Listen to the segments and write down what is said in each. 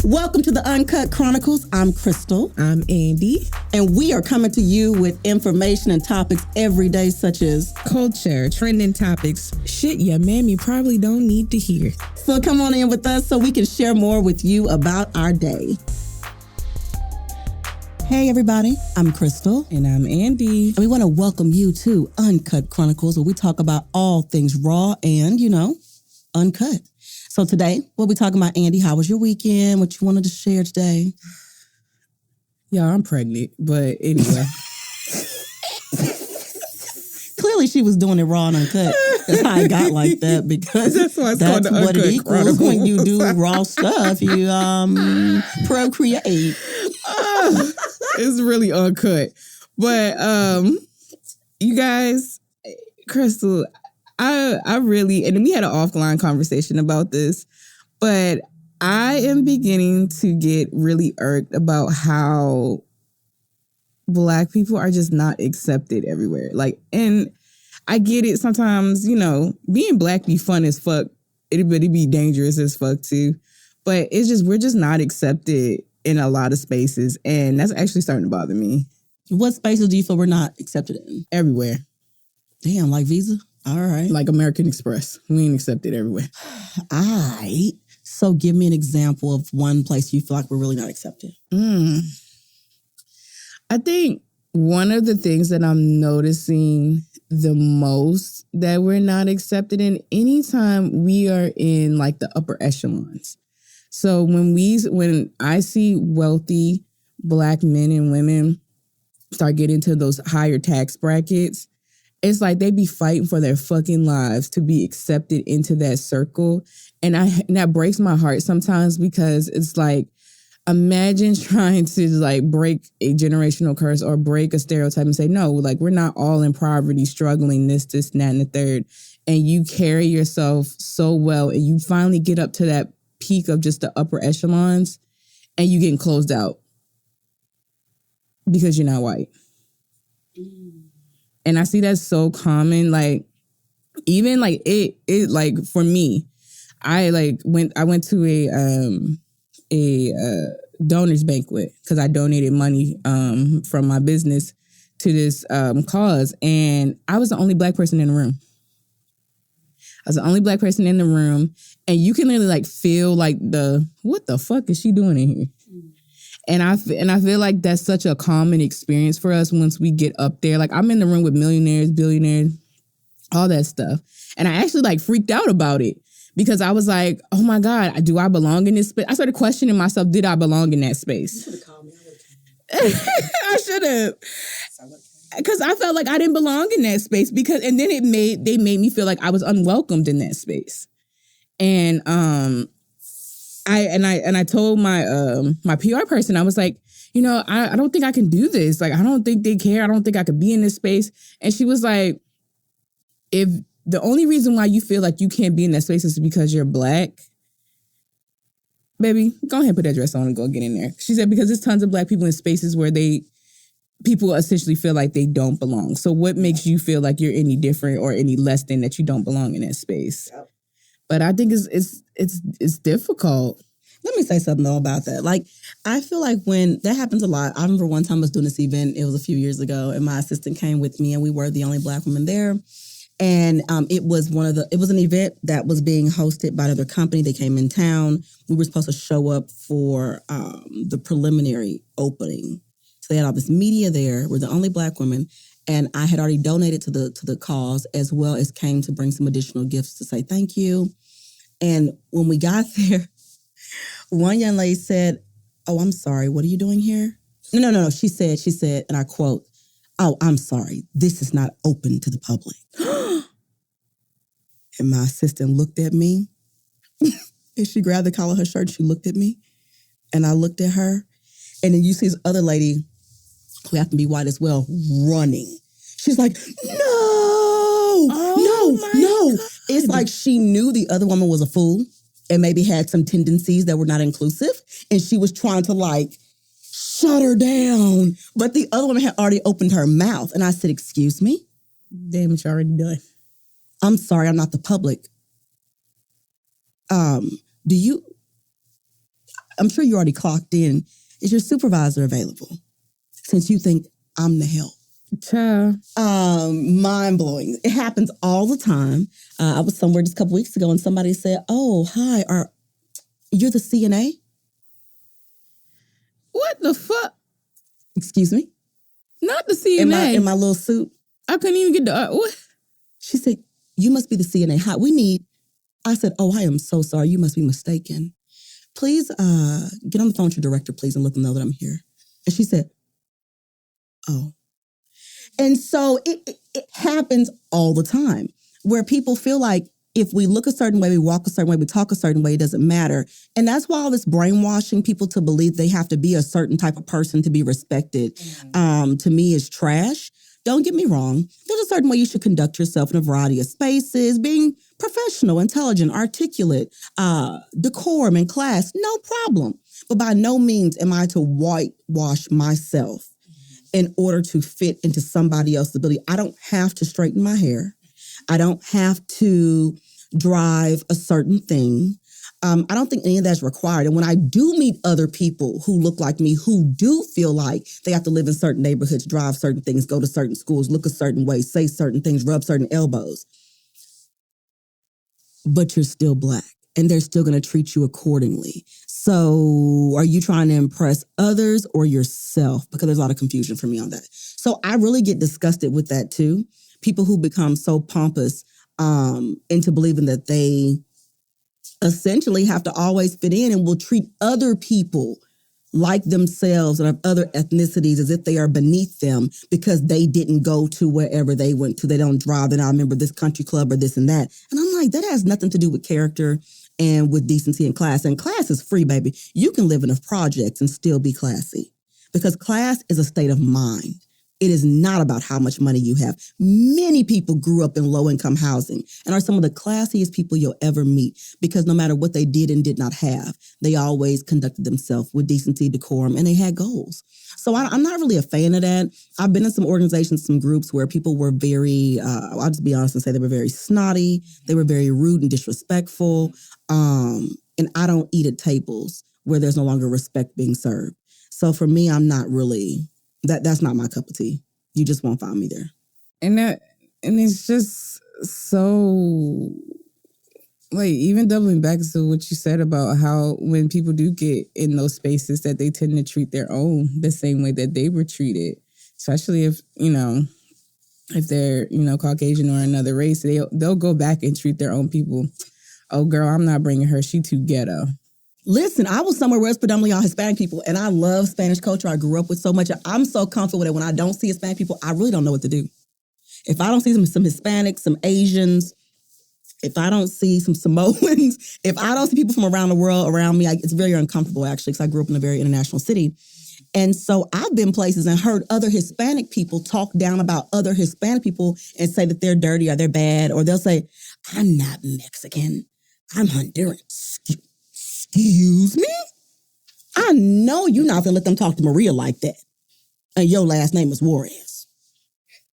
Welcome to the Uncut Chronicles. I'm Krystle. I'm Andy. And we are coming to you with information and topics every day, such as culture, trending topics, shit your mammy probably don't need to hear. So come on in with us so we can share more with you about our day. Hey everybody, I'm Krystle. And I'm Andy. And we want to welcome you to Uncut Chronicles, where we talk about all things raw and, uncut. So today, we'll be talking about, Andy, how was your weekend? What you wanted to share today? Yeah, I'm pregnant, but anyway. Clearly, she was doing it raw and uncut. That's how I got like that, because that's what it equals Chronicles. When you do raw stuff. You procreate. It's really uncut. But you guys, Krystle, I really, and we had an offline conversation about this, but I am beginning to get really irked about how Black people are just not accepted everywhere. And I get it sometimes, being Black be fun as fuck. It'd be dangerous as fuck too. But it's just, we're just not accepted in a lot of spaces. And that's actually starting to bother me. What spaces do you feel we're not accepted in? Everywhere. Damn, like Visa? All right. Like American Express. We ain't accepted everywhere. All right. So give me an example of one place you feel like we're really not accepted. I think one of the things that I'm noticing the most that we're not accepted in, anytime we are in like the upper echelons. So when I see wealthy Black men and women start getting into those higher tax brackets, it's like they be fighting for their fucking lives to be accepted into that circle. And that breaks my heart sometimes, because it's like, imagine trying to like break a generational curse or break a stereotype and say, no, like we're not all in poverty, struggling, this, and that, and the third. And you carry yourself so well and you finally get up to that peak of just the upper echelons and you getting closed out because you're not white. And I see that so common, like even like it like for me, I went to a donors banquet because I donated money from my business to this cause, and I was the only Black person in the room. I was the only Black person in the room, and you can literally like feel like what the fuck is she doing in here? And I feel like that's such a common experience for us once we get up there. Like I'm in the room with millionaires, billionaires, all that stuff. And I actually like freaked out about it because I was like, oh my God, do I belong in this space? I started questioning myself, did I belong in that space? You should have called me. I should have. Because I felt like I didn't belong in that space and then they made me feel like I was unwelcomed in that space. And I told my PR person, I was like, I don't think I can do this. Like, I don't think they care. I don't think I could be in this space. And she was like, if the only reason why you feel like you can't be in that space is because you're Black, baby, go ahead and put that dress on and go get in there. She said, because there's tons of Black people in spaces where people essentially feel like they don't belong. So what makes you feel like you're any different or any less than that you don't belong in that space? Yep. But I think it's difficult. Let me say something, though, about that. Like, I feel like when that happens a lot. I remember one time I was doing this event. It was a few years ago, and my assistant came with me, and we were the only Black women there. And it was an event that was being hosted by another company. They came in town. We were supposed to show up for the preliminary opening. So they had all this media there. We're the only Black women. And I had already donated to the cause, as well as came to bring some additional gifts to say thank you. And when we got there, one young lady said, "Oh, I'm sorry. What are you doing here?" No. She said, and I quote, "Oh, I'm sorry. This is not open to the public." And my assistant looked at me and she grabbed the collar of her shirt. She looked at me and I looked at her. And then you see this other lady who happened to be white as well running. She's like, no. God. It's like she knew the other woman was a fool and maybe had some tendencies that were not inclusive. And she was trying to like shut her down. But the other woman had already opened her mouth. And I said, excuse me? Damage already done. I'm sorry, I'm not the public. Do you... I'm sure you already clocked in. Is your supervisor available? Since you think I'm the help. Child. Mind blowing. It happens all the time. I was somewhere just a couple weeks ago and somebody said, "Oh, hi, you're the CNA?" What the fuck? Excuse me? Not the CNA. In my little suit. I couldn't even get the what? She said, "You must be the CNA. Hi, I said, "Oh, I am so sorry. You must be mistaken. Please get on the phone with your director, please, and let them know that I'm here." And she said, "Oh." And so it happens all the time where people feel like if we look a certain way, we walk a certain way, we talk a certain way, it doesn't matter. And that's why all this brainwashing people to believe they have to be a certain type of person to be respected, to me is trash. Don't get me wrong. There's a certain way you should conduct yourself in a variety of spaces, being professional, intelligent, articulate, decorum in class, no problem. But by no means am I to whitewash myself in order to fit into somebody else's ability. I don't have to straighten my hair. I don't have to drive a certain thing. I don't think any of that's required. And when I do meet other people who look like me, who do feel like they have to live in certain neighborhoods, drive certain things, go to certain schools, look a certain way, say certain things, rub certain elbows, but you're still Black and they're still going to treat you accordingly. So are you trying to impress others or yourself? Because there's a lot of confusion for me on that. So I really get disgusted with that too. People who become so pompous into believing that they essentially have to always fit in and will treat other people like themselves and of other ethnicities as if they are beneath them because they didn't go to wherever they went to. They don't drive. They're not a member of this country club or this and that. And I'm like, that has nothing to do with character and with decency and class. And class is free, baby. You can live in a project and still be classy because class is a state of mind. It is not about how much money you have. Many people grew up in low-income housing and are some of the classiest people you'll ever meet because no matter what they did and did not have, they always conducted themselves with decency, decorum, and they had goals. So I'm not really a fan of that. I've been in some organizations, some groups where people were very, I'll just be honest and say they were very snotty. They were very rude and disrespectful. And I don't eat at tables where there's no longer respect being served. So for me, I'm not really... That's not my cup of tea. You just won't find me there. And it's just so, like, even doubling back to what you said about how when people do get in those spaces that they tend to treat their own the same way that they were treated, especially if they're, Caucasian or another race, they'll go back and treat their own people. Oh, girl, I'm not bringing her. She too ghetto. Listen, I was somewhere where it's predominantly all Hispanic people, and I love Spanish culture. I grew up with so much. I'm so comfortable with it. When I don't see Hispanic people, I really don't know what to do. If I don't see some Hispanics, some Asians, if I don't see some Samoans, if I don't see people from around the world around me, it's very uncomfortable, actually, because I grew up in a very international city. And so I've been places and heard other Hispanic people talk down about other Hispanic people and say that they're dirty or they're bad, or they'll say, "I'm not Mexican, I'm Honduran." Excuse me? I know you're not going to let them talk to Maria like that. And your last name is Juarez.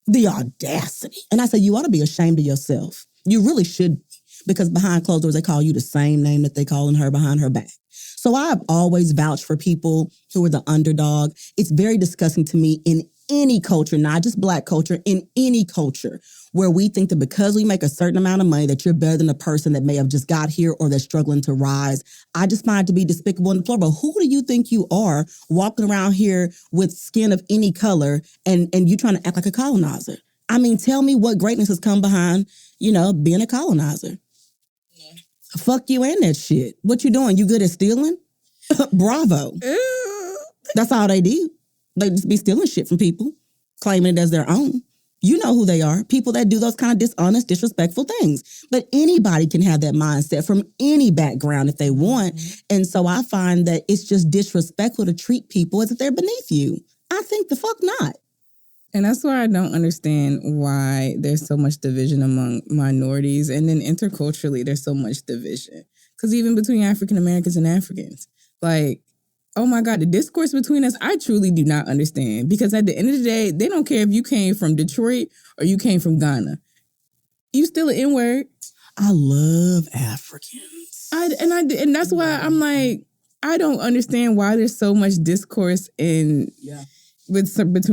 The audacity. And I say, you ought to be ashamed of yourself. You really should be. Because behind closed doors, they call you the same name that they calling her behind her back. So I've always vouched for people who are the underdog. It's very disgusting to me in any culture, not just Black culture, in any culture where we think that because we make a certain amount of money that you're better than a person that may have just got here or that's struggling to rise. I just find it to be despicable and deplorable. Who do you think you are walking around here with skin of any color and you trying to act like a colonizer? I mean, tell me what greatness has come behind, being a colonizer. Yeah. Fuck you and that shit. What you doing? You good at stealing? Bravo. That's all they do. They just be stealing shit from people, claiming it as their own. You know who they are. People that do those kind of dishonest, disrespectful things. But anybody can have that mindset from any background if they want. Mm-hmm. And so I find that it's just disrespectful to treat people as if they're beneath you. I think the fuck not. And that's why I don't understand why there's so much division among minorities. And then interculturally, there's so much division. Because even between African Americans and Africans, like, oh my God, the discourse between us, I truly do not understand. Because at the end of the day, they don't care if you came from Detroit or you came from Ghana. You still an N-word. I love Africans. And that's why I'm like, I don't understand why there's so much discourse between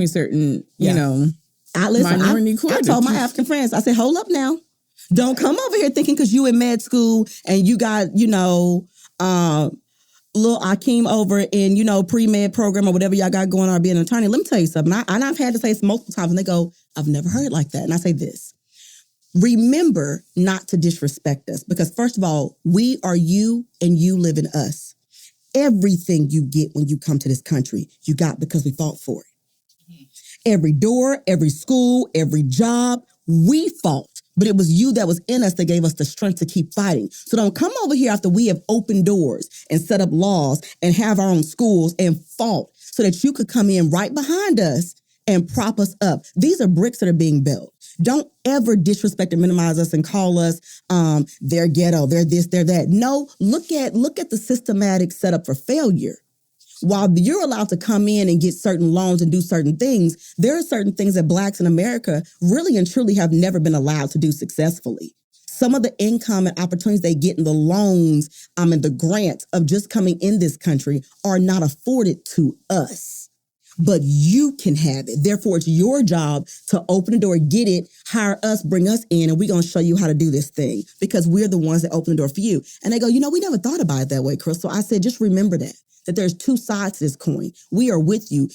certain, minority I told my African friends, I said, hold up now. Don't come over here thinking because you in med school and you got, little Akeem over in, pre-med program or whatever y'all got going on being an attorney. Let me tell you something. I've had to say this multiple times and they go, I've never heard it like that. And I say this. Remember not to disrespect us because first of all, we are you and you live in us. Everything you get when you come to this country, you got because we fought for it. Every door, every school, every job, we fought. But it was you that was in us that gave us the strength to keep fighting. So don't come over here after we have opened doors and set up laws and have our own schools and fought so that you could come in right behind us and prop us up. These are bricks that are being built. Don't ever disrespect and minimize us and call us they're ghetto, they're this, they're that. No, look at the systematic setup for failure. While you're allowed to come in and get certain loans and do certain things, there are certain things that Blacks in America really and truly have never been allowed to do successfully. Some of the income and opportunities they get in the loans and the grants of just coming in this country are not afforded to us. But you can have it. Therefore, it's your job to open the door, get it, hire us, bring us in, and we're going to show you how to do this thing because we're the ones that open the door for you. And they go, we never thought about it that way, Krystle. I said, just remember that there's two sides to this coin. We are with you.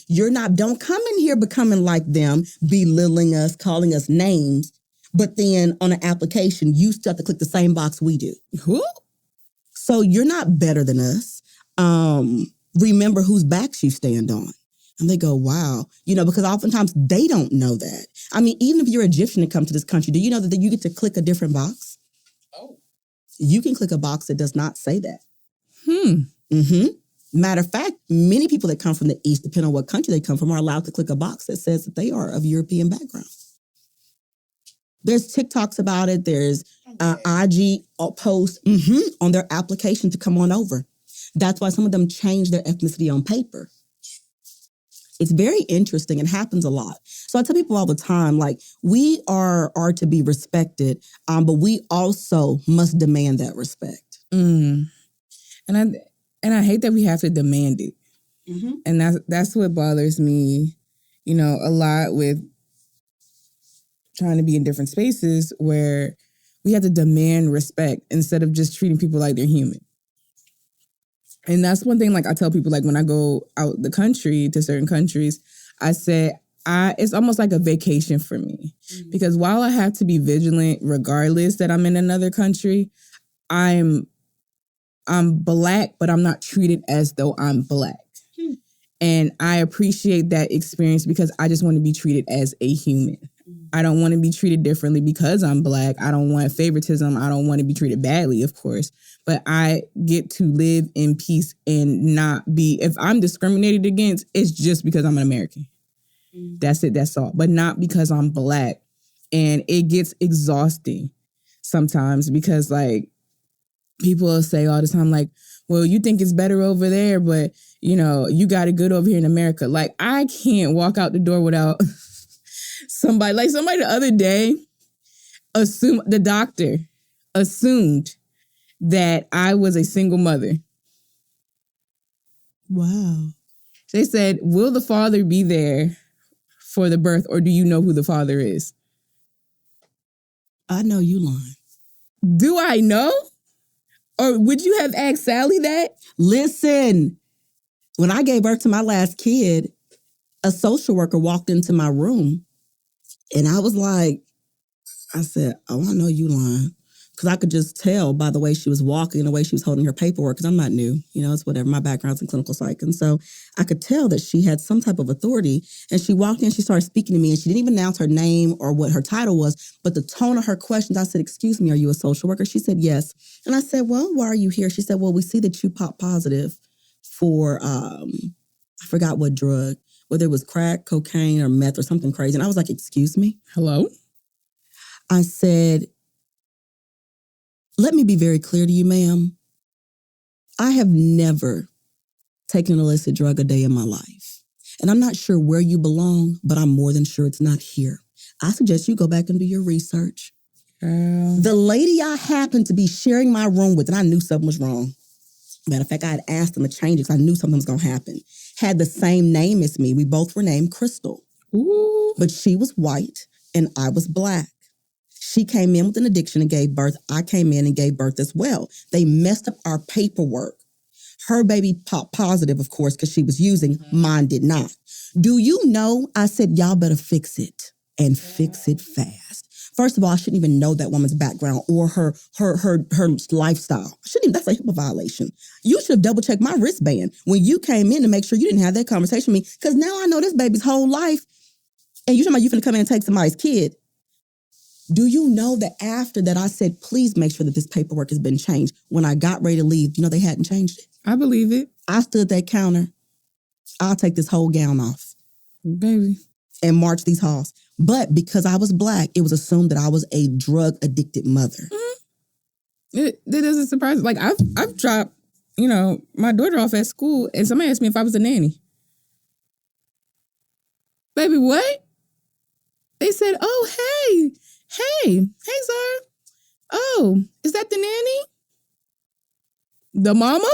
Don't come in here becoming like them, belittling us, calling us names. But then on an application, you still have to click the same box we do. Who? So you're not better than us. Remember whose backs you stand on. And they go, wow, because oftentimes they don't know that. I mean, even if you're Egyptian and come to this country, do you know that you get to click a different box? Oh. You can click a box that does not say that. Mm-hmm. Matter of fact, many people that come from the East, depending on what country they come from, are allowed to click a box that says that they are of European background. There's TikToks about it. There's IG posts on their application to come on over. That's why some of them change their ethnicity on paper. It's very interesting. It happens a lot. So I tell people all the time, like, we are to be respected, but we also must demand that respect. And I hate that we have to demand it. Mm-hmm. And that's what bothers me, a lot with trying to be in different spaces where we have to demand respect instead of just treating people like they're human. And that's one thing, like, I tell people, like, when I go out the country to certain countries, I say, it's almost like a vacation for me. Mm-hmm. Because while I have to be vigilant, regardless that I'm in another country, I'm Black, but I'm not treated as though I'm Black. Mm-hmm. And I appreciate that experience because I just want to be treated as a human. Mm-hmm. I don't want to be treated differently because I'm Black. I don't want favoritism. I don't want to be treated badly, of course. But I get to live in peace and not be, if I'm discriminated against, it's just because I'm an American. Mm-hmm. That's it. That's all. But not because I'm Black. And it gets exhausting sometimes because, like, people will say all the time, like, well, you think it's better over there, but, you got it good over here in America. Like, I can't walk out the door without somebody the other day, the doctor assumed that I was a single mother. Wow. They said, will the father be there for the birth, or do you know who the father is? I know you lying. Do I know? Or would you have asked Sally that? Listen, when I gave birth to my last kid, a social worker walked into my room and I was like, I said, oh, I know you lying. Because I could just tell by the way she was walking and the way she was holding her paperwork, because I'm not new, it's whatever. My background's in clinical psych. And so I could tell that she had some type of authority. And she walked in, she started speaking to me, and she didn't even announce her name or what her title was. But the tone of her questions, I said, excuse me, are you a social worker? She said, yes. And I said, well, why are you here? She said, well, we see that you popped positive for, I forgot what drug, whether it was crack, cocaine, or meth or something crazy. And I was like, excuse me? Hello? I said, let me be very clear to you, ma'am. I have never taken an illicit drug a day in my life. And I'm not sure where you belong, but I'm more than sure it's not here. I suggest you go back and do your research. The lady I happened to be sharing my room with, and I knew something was wrong. Matter of fact, I had asked them to change it because I knew something was going to happen. Had the same name as me. We both were named Krystle. Ooh. But she was white and I was black. She came in with an addiction and gave birth. I came in and gave birth as well. They messed up our paperwork. Her baby popped positive, of course, because she was using. Mine did not. Do you know? I said, y'all better fix it and fix it fast. First of all, I shouldn't even know that woman's background or her lifestyle. That's a HIPAA violation. You should have double checked my wristband when you came in to make sure you didn't have that conversation with me. Because now I know this baby's whole life. And you're talking about you finna come in and take somebody's kid. Do you know that after that I said, please make sure that this paperwork has been changed. When I got ready to leave, you know they hadn't changed it. I believe it. I stood at that counter. I'll take this whole gown off. Baby. And march these halls. But because I was black, it was assumed that I was a drug-addicted mother. It doesn't surprise me. Like, I've dropped, my daughter off at school, and somebody asked me if I was a nanny. Baby, what? They said, oh, hey, sir. Oh, is that the nanny? The mama?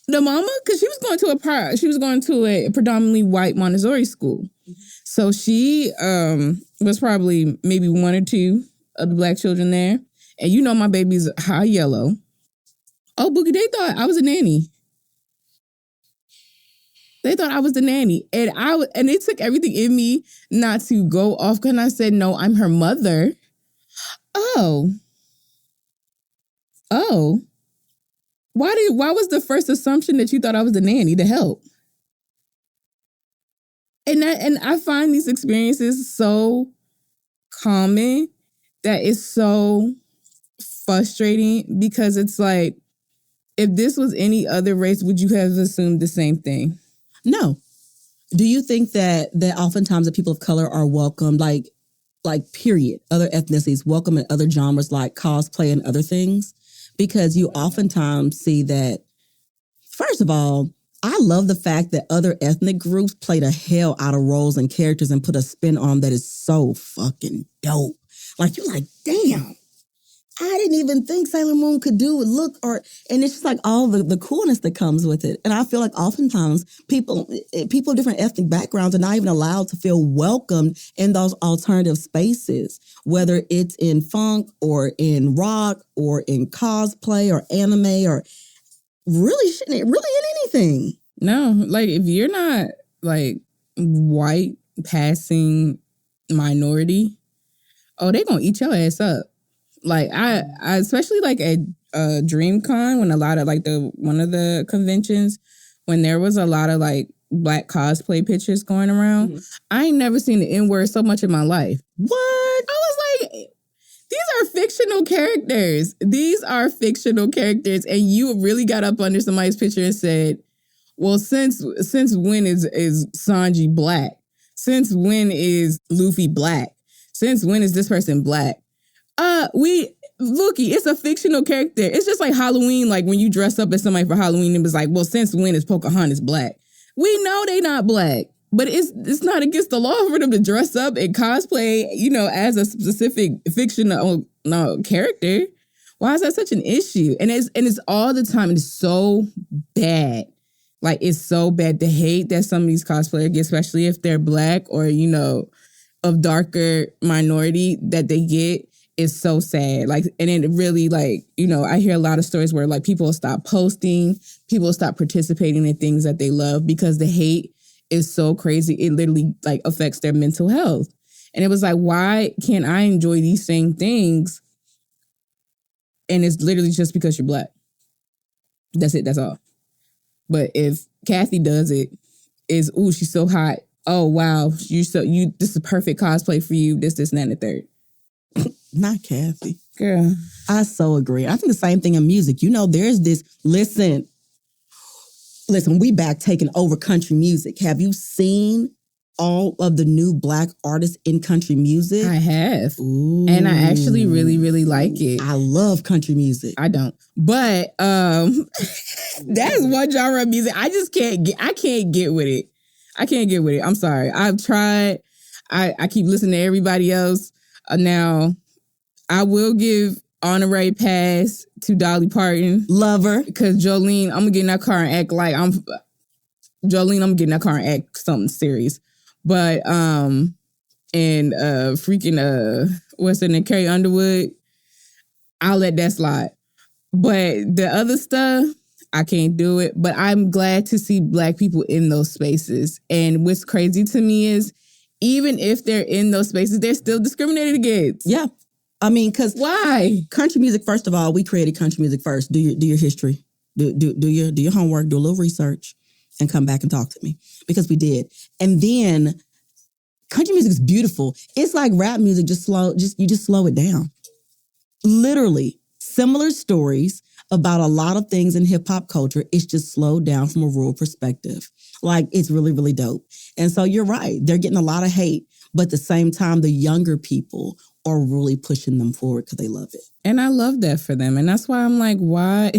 The mama? Because she was going to a predominantly white Montessori school. So she was probably maybe one or two of the black children there. And my baby's high yellow. Oh, Boogie, they thought I was a nanny. They thought I was the nanny. And it took everything in me not to go off. And I said, no, I'm her mother. Oh. Why was the first assumption that you thought I was the nanny to help? And I find these experiences so common that it's so frustrating because it's like, if this was any other race, would you have assumed the same thing? No. Do you think that oftentimes the people of color are welcomed, like period, other ethnicities, welcome in other genres like cosplay and other things? Because you oftentimes see that, first of all, I love the fact that other ethnic groups play the hell out of roles and characters and put a spin on them that is so fucking dope. Like, you're like, damn, I didn't even think Sailor Moon could do and it's just like all the coolness that comes with it. And I feel like oftentimes people of different ethnic backgrounds are not even allowed to feel welcomed in those alternative spaces, whether it's in funk or in rock or in cosplay or anime or really in anything. No, like if you're not like white passing minority, they're gonna eat your ass up. Like I especially like at DreamCon when a lot of like one of the conventions when there was a lot of like black cosplay pictures going around. Mm-hmm. I ain't never seen the N-word so much in my life. What? I was like, these are fictional characters. These are fictional characters, and you really got up under somebody's picture and said, "Well, since when is Sanji black? Since when is Luffy black? Since when is this person black?" Looky, it's a fictional character. It's just like Halloween, like when you dress up as somebody for Halloween, it was like, well, since when is Pocahontas black? We know they not black, but it's not against the law for them to dress up and cosplay, as a specific fictional character. Why is that such an issue? And it's all the time. It's so bad. Like, it's so bad. The hate that some of these cosplayers get, especially if they're black or, of darker minority that they get, is so sad. Like, and it really, like, I hear a lot of stories where like people stop posting, people stop participating in things that they love because the hate is so crazy. It literally like affects their mental health. And it was like, why can't I enjoy these same things? And it's literally just because you're black. That's it. That's all. But if Kathy does it, is, ooh, she's so hot. Oh, wow. This is a perfect cosplay for you. This, and that, and the third. Not Kathy. Girl. I so agree. I think the same thing in music. There's this, listen, we back taking over country music. Have you seen all of the new black artists in country music? I have. Ooh. And I actually really, really like it. I love country music. I don't. But that is one genre of music. I can't get with it. I can't get with it. I'm sorry. I've tried. I keep listening to everybody else. Now, I will give honorary pass to Dolly Parton. Love her. Because Jolene, I'm gonna get in that car and act like I'm something serious. But freaking what's her name, Carrie Underwood, I'll let that slide. But the other stuff, I can't do it. But I'm glad to see Black people in those spaces. And what's crazy to me is, even if they're in those spaces, they're still discriminated against. Yeah. I mean, because why? Country music, first of all, we created country music first. Do your history. Do your homework, do a little research, and come back and talk to me. Because we did. And then country music is beautiful. It's like rap music, you just slow it down. Literally, similar stories about a lot of things in hip hop culture. It's just slowed down from a rural perspective. Like, it's really, really dope. And so you're right. They're getting a lot of hate, but at the same time, the younger people are really pushing them forward because they love it. And I love that for them. And that's why I'm like, why?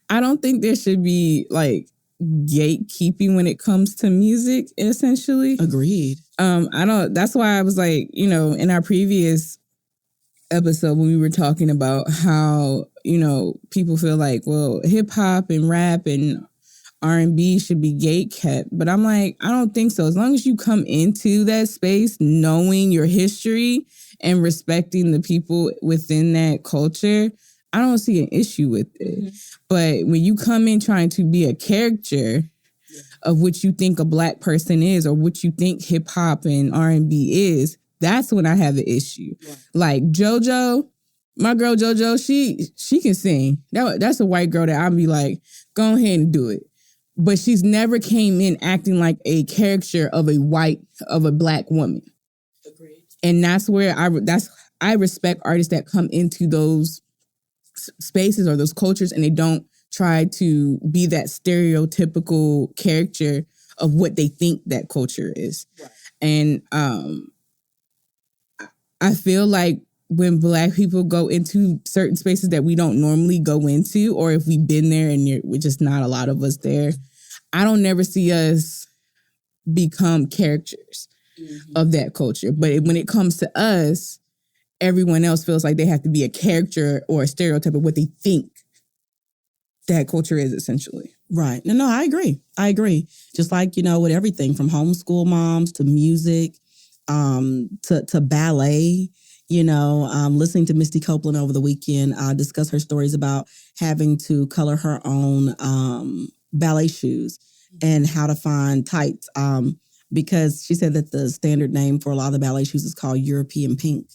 I don't think there should be like gatekeeping when it comes to music, essentially. Agreed. That's why I was like, in our previous episode when we were talking about how, people feel like, well, hip hop and rap and R&B should be gatekept. But I'm like, I don't think so. As long as you come into that space knowing your history and respecting the people within that culture, I don't see an issue with it. Mm-hmm. But when you come in trying to be a character of what you think a Black person is or what you think hip hop and R&B is, that's when I have an issue. Right. Like JoJo, my girl JoJo, she can sing. That's a white girl that I'd be like, go ahead and do it. But she's never came in acting like a caricature of a Black woman. Agreed. And that's where I respect artists that come into those spaces or those cultures and they don't try to be that stereotypical character of what they think that culture is. Right. And I feel like when Black people go into certain spaces that we don't normally go into, or if we've been there and we're just not a lot of us there, I don't never see us become characters of that culture. But when it comes to us, everyone else feels like they have to be a character or a stereotype of what they think that culture is, essentially. Right. No, I agree. Just like, with everything from homeschool moms to music, to ballet, listening to Misty Copeland over the weekend, discuss her stories about having to color her own ballet shoes and how to find tights. Because she said that the standard name for a lot of the ballet shoes is called European pink.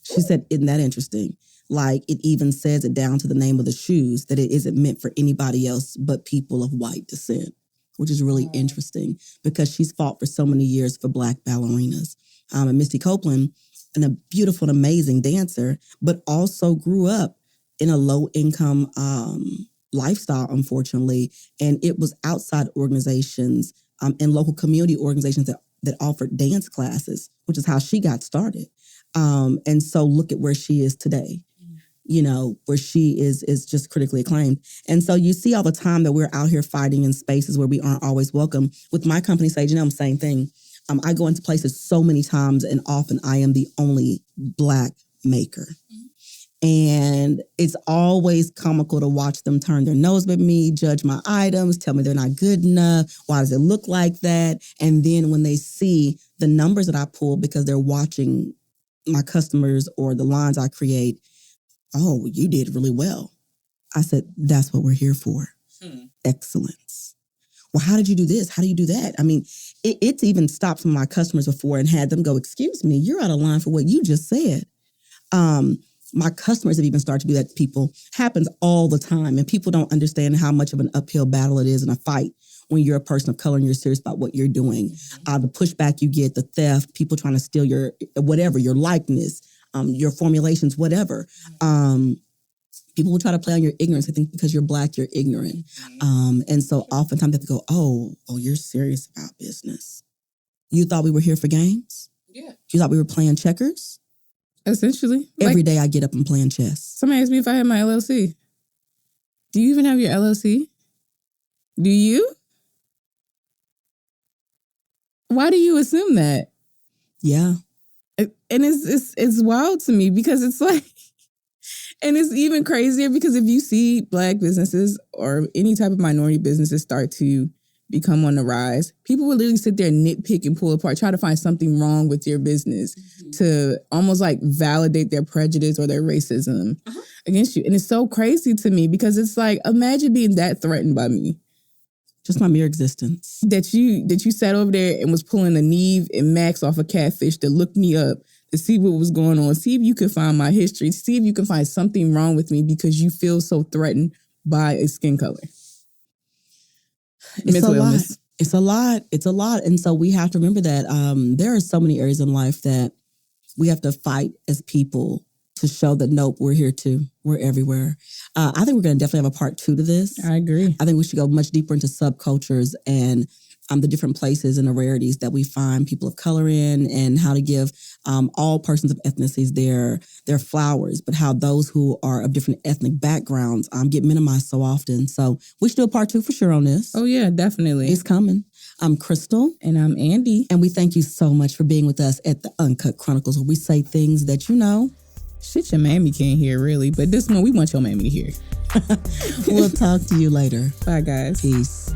She said, isn't that interesting? Like, it even says it down to the name of the shoes that it isn't meant for anybody else but people of white descent, which is really interesting because she's fought for so many years for Black ballerinas. And Misty Copeland, and a beautiful and amazing dancer, but also grew up in a low-income lifestyle, unfortunately. And it was outside organizations and local community organizations that offered dance classes, which is how she got started. And so look at where she is today, where she is just critically acclaimed. And so you see all the time that we're out here fighting in spaces where we aren't always welcome. With my company, Sage & same thing. I go into places so many times and often I am the only Black maker. And it's always comical to watch them turn their nose at me, judge my items, tell me they're not good enough. Why does it look like that? And then when they see the numbers that I pull because they're watching my customers or the lines I create, oh, you did really well. I said, that's what we're here for. Excellence. Well, how did you do this? How do you do that? I mean, it's even stopped some of my customers before and had them go, excuse me, you're out of line for what you just said. My customers have even started to do that to people. Happens all the time. And people don't understand how much of an uphill battle it is in a fight when you're a person of color and you're serious about what you're doing. The pushback you get, the theft, people trying to steal your whatever, your likeness, your formulations, whatever. People will try to play on your ignorance. I think because you're Black, you're ignorant. And so oftentimes they have to go, oh, you're serious about business. You thought we were here for games? Yeah. You thought we were playing checkers? Essentially. Every day I get up and playing chess. Somebody asked me if I had my LLC. Do you even have your LLC? Do you? Why do you assume that? Yeah. And it's wild to me because it's like, And it's even crazier because if you see Black businesses or any type of minority businesses start to become on the rise, people will literally sit there and nitpick and pull apart, try to find something wrong with your business to almost like validate their prejudice or their racism against you. And it's so crazy to me because it's like, imagine being that threatened by me. Just my mere existence. That you sat over there and was pulling a Neve and Max off a Catfish to look me up, to see what was going on, see if you could find my history, see if you can find something wrong with me because you feel so threatened by a skin color. It's a lot. It's a lot. It's a lot. And so we have to remember that there are so many areas in life that we have to fight as people to show that, nope, we're here too. We're everywhere. I think we're going to definitely have a part 2 to this. I agree. I think we should go much deeper into subcultures and the different places and the rarities that we find people of color in, and how to give all persons of ethnicities their flowers, but how those who are of different ethnic backgrounds get minimized so often. So we should do a part 2 for sure on this. Oh, yeah, definitely. It's coming. I'm Krystle. And I'm Andy. And we thank you so much for being with us at the Uncut Chronicles, where we say things that you know. Shit your mammy can't hear, really. But this one, we want your mammy to hear. We'll talk to you later. Bye, guys. Peace.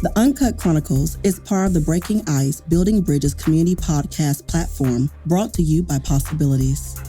The Uncut Chronicles is part of the Breaking Ice Building Bridges community podcast platform, brought to you by Possibilities.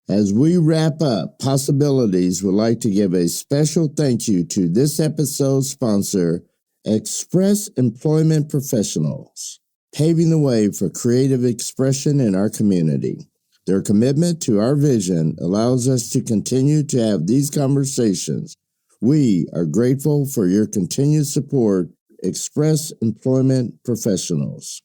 As we wrap up, Possibilities would like to give a special thank you to this episode's sponsor, Express Employment Professionals, paving the way for creative expression in our community. Their commitment to our vision allows us to continue to have these conversations. We are grateful for your continued support, Express Employment Professionals.